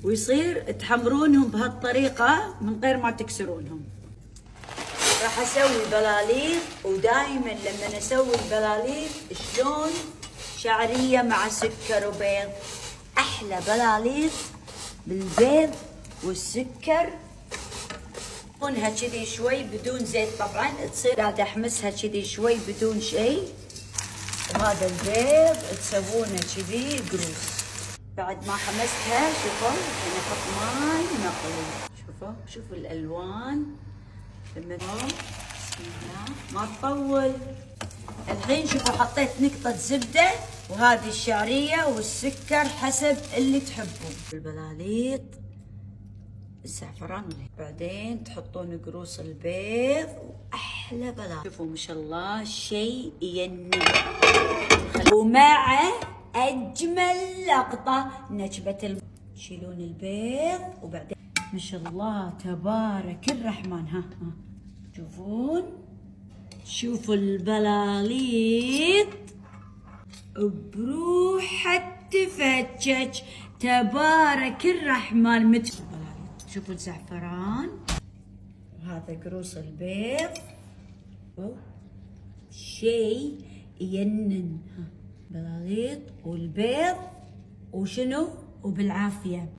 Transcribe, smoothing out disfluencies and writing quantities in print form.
ويصير تحمرونهم بهالطريقة من غير ما تكسرونهم. راح اسوي بلاليط، ودائما لما اسوي البلاليط شلون شعرية مع سكر وبيض. احلى بلاليط بالبيض والسكر. احطونها كذي شوي بدون زيت طبعا، تصير قاعدة احمسها كذي شوي بدون شيء. وهذا البيض تسوونه كذي قروص. بعد ما حمستها شوفوا نحط ماي نقلي. شوفوا الالوان لما بسم الله ما تطول. الحين شوفوا حطيت نقطة زبدة وهذه الشعرية والسكر حسب اللي تحبون. البلاليط الزعفران بعدين تحطون قروص البيض واحلى بلاليط. شوفوا ما شاء الله شيء ينن. ومع اجمل لقطة نكبة تشيلون البيض وبعدين ما شاء الله تبارك الرحمن. ها شوفوا البلاليط بروحها تفتشج تبارك الرحمن. شوفوا الزعفران وهذا قروص البيض شيء ينن. بلاليط والبيض وشنو وبالعافية.